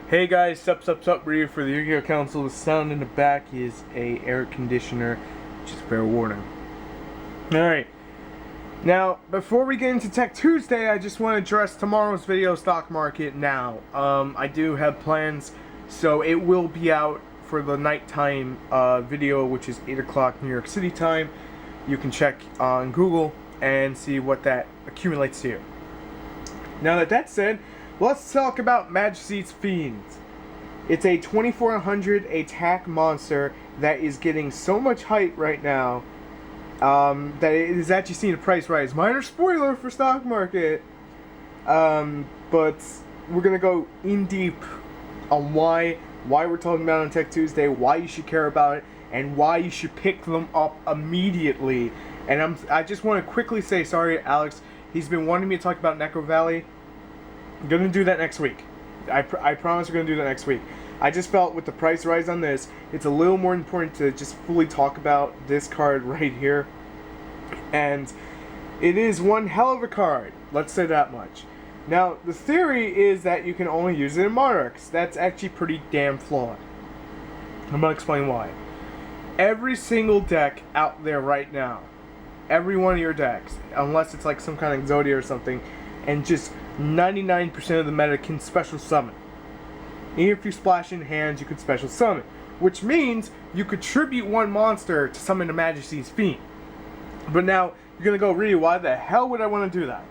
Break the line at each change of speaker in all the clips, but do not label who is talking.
Hey guys, sup, we're here for the TheYugiohCouncil. The sound in the back is a air conditioner, just fair warning. Alright, now before we get into Tech Tuesday, I just want to address tomorrow's video stock market now. I do have plans, so it will be out for the nighttime video, which is 8 o'clock New York City time. You can check on Google and see what that accumulates to. Now that that's said, let's talk about Majesty's Fiend. It's a 2400 attack monster that is getting so much hype right now that it is actually seeing a price rise. Minor spoiler for stock market. But we're going to go in deep on why we're talking about it on Tech Tuesday, why you should care about it, and why you should pick them up immediately. And I just want to quickly say sorry to Alex. He's been wanting me to talk about Necro Valley. I'm gonna do that next week. I promise we're gonna do that next week. I just felt with the price rise on this, it's a little more important to just fully talk about this card right here. And it is one hell of a card. Let's say that much. Now, the theory is that you can only use it in Monarchs. That's actually pretty damn flawed. I'm gonna explain why. Every single deck out there right now, every one of your decks, unless it's like some kind of Exodia or something, and just 99% of the meta can special summon. Even if you splash in hands, you could special summon. Which means you could tribute one monster to summon a Majesty's Fiend. But now, you're going to go, Ryu, why the hell would I want to do that?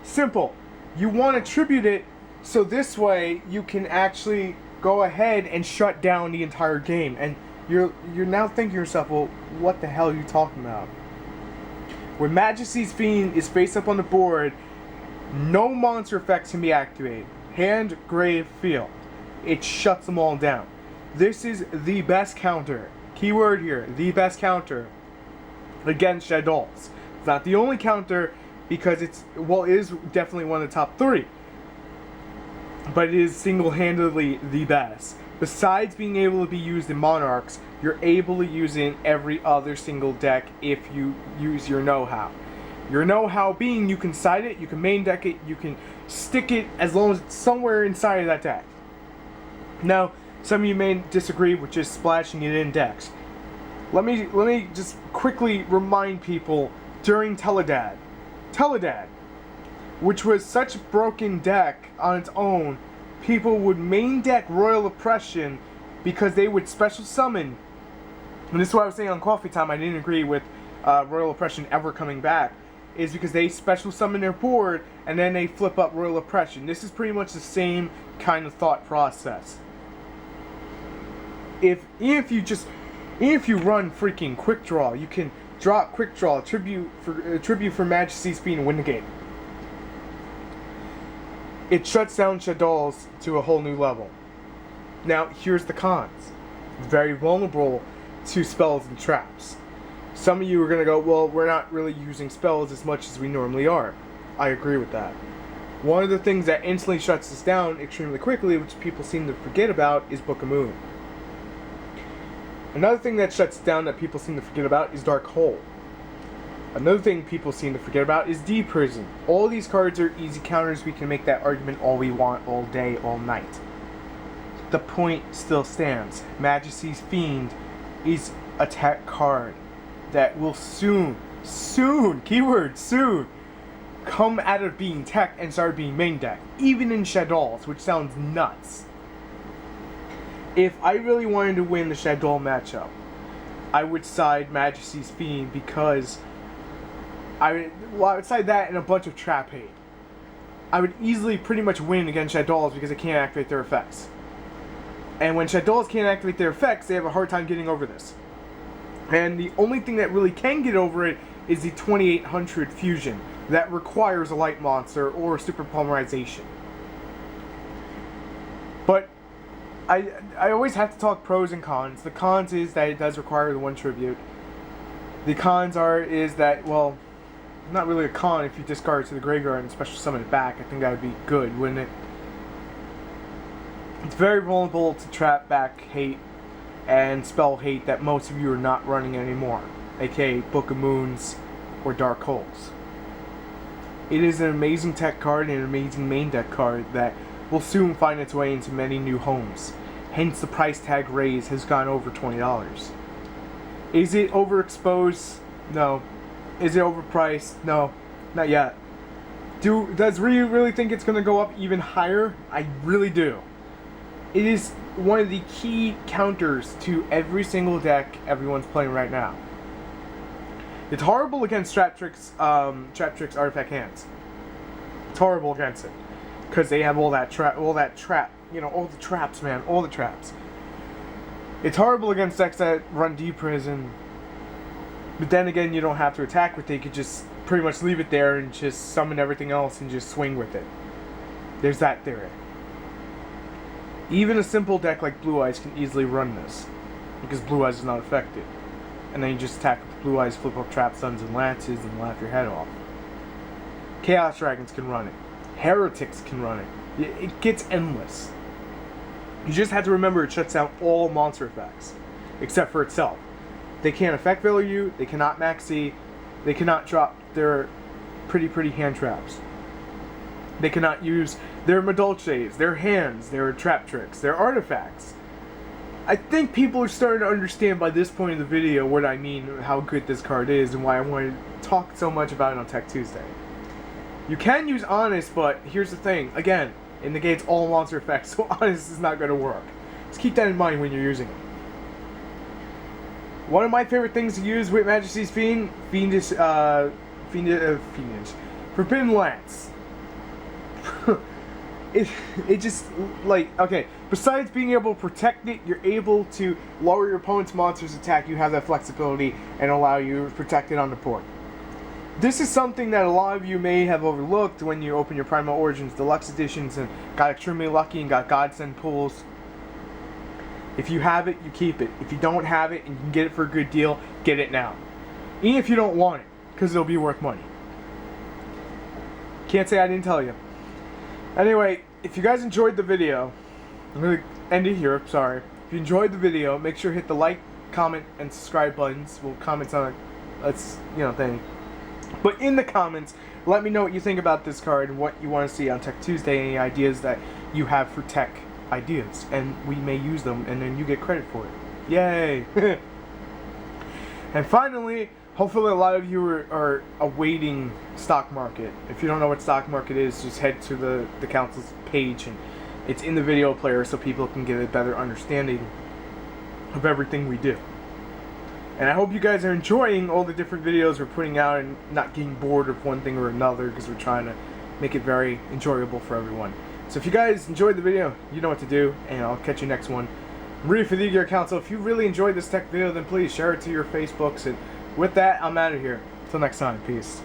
Simple. You want to tribute it so this way you can actually go ahead and shut down the entire game. And you're now thinking to yourself, well, what the hell are you talking about? When Majesty's Fiend is face up on the board, no monster effects can be activated. Hand, grave, field. It shuts them all down. This is the best counter. Keyword here, the best counter against Shaddolls. It's not the only counter because it is definitely one of the top 3. But it is single-handedly the best. Besides being able to be used in Monarchs, you're able to use it in every other single deck if you use your know-how. Your know-how being you can side it, you can main deck it, you can stick it as long as it's somewhere inside of that deck. Now, some of you may disagree with just splashing it in decks. Let me just quickly remind people during Teledad, which was such a broken deck on its own, people would main deck Royal Oppression because they would special summon. And this is what I was saying on Coffee Time. I didn't agree with Royal Oppression ever coming back. Is because they special summon their board and then they flip up Royal Oppression. This is pretty much the same kind of thought process. If you run freaking Quick Draw, you can drop Quick Draw, tribute for Majesty's Fiend and win the game. It shuts down Shaddolls to a whole new level. Now here's the cons. It's very vulnerable to spells and traps. Some of you are going to go, well, we're not really using spells as much as we normally are. I agree with that. One of the things that instantly shuts this down extremely quickly, which people seem to forget about, is Book of Moon. Another thing that shuts down that people seem to forget about is Dark Hole. Another thing people seem to forget about is D-Prison. All these cards are easy counters. We can make that argument all we want, all day, all night. The point still stands. Majesty's Fiend is a tech card that will soon, keyword soon, come out of being tech and start being main deck, even in Shaddolls, which sounds nuts. If I really wanted to win the Shaddoll matchup, I would side Majesty's Fiend because I would side that and a bunch of trap hate. I would easily pretty much win against Shaddolls because they can't activate their effects. And when Shaddolls can't activate their effects, they have a hard time getting over this. And the only thing that really can get over it is the 2800 fusion that requires a light monster or super polymerization. But I always have to talk pros and cons. The cons is that it does require the one tribute. The cons is that, well, not really a con if you discard it to the graveyard and special summon it back. I think that would be good, wouldn't it? It's very vulnerable to trap back hate and spell hate that most of you are not running anymore, aka Book of Moons or Dark Holes. It is an amazing tech card and an amazing main deck card that will soon find its way into many new homes. Hence the price tag raise has gone over $20. Is it overexposed? No. Is it overpriced? No. Not yet. Does Ryu really think it's going to go up even higher? I really do. It is one of the key counters to every single deck everyone's playing right now. It's horrible against Trap Trick's artifact hands. It's horrible against it because they have all that trap, all the traps, man, all the traps. It's horrible against decks that run deep prison. But then again, you don't have to attack with it. You could just pretty much leave it there and just summon everything else and just swing with it. There's that theory. Even a simple deck like Blue Eyes can easily run this, because Blue Eyes is not affected. And then you just attack with Blue Eyes, flip up Trap Suns and Lances, and laugh your head off. Chaos Dragons can run it. Heretics can run it. It gets endless. You just have to remember it shuts down all monster effects, except for itself. They can't effect value, they cannot maxi, they cannot drop their pretty hand traps. They cannot use their Madolches, their hands, their trap tricks, their artifacts. I think people are starting to understand by this point in the video what I mean, how good this card is, and why I wanted to talk so much about it on Tech Tuesday. You can use Honest, but here's the thing. Again, it negates all monster effects, so Honest is not going to work. Just keep that in mind when you're using it. One of my favorite things to use with Majesty's Fiend is Forbidden Lance. it just, like, okay, besides being able to protect it, you're able to lower your opponent's monster's attack. You have that flexibility and allow you to protect it on the board. This is something that a lot of you may have overlooked when you open your Primal Origins Deluxe Editions and got extremely lucky and got Godsend pulls. If you have it, you keep it. If you don't have it and you can get it for a good deal, get it now. Even if you don't want it, because it'll be worth money. Can't say I didn't tell you. Anyway, if you guys enjoyed the video, I'm going to end it here, sorry. If you enjoyed the video, make sure to hit the like, comment, and subscribe buttons. We'll comment on it. That's, thing. But in the comments, let me know what you think about this card and what you want to see on Tech Tuesday, any ideas that you have for tech ideas, and we may use them, and then you get credit for it. Yay! And finally, hopefully a lot of you are awaiting stock market. If you don't know what stock market is, just head to the council's page, and it's in the video player so people can get a better understanding of everything we do. And I hope you guys are enjoying all the different videos we're putting out and not getting bored of one thing or another, because we're trying to make it very enjoyable for everyone. So if you guys enjoyed the video, you know what to do, and I'll catch you next one. I'm Ryu for the TheYugiohCouncil. If you really enjoyed this tech video, then please share it to your Facebooks. And with that, I'm out of here. Until next time, peace.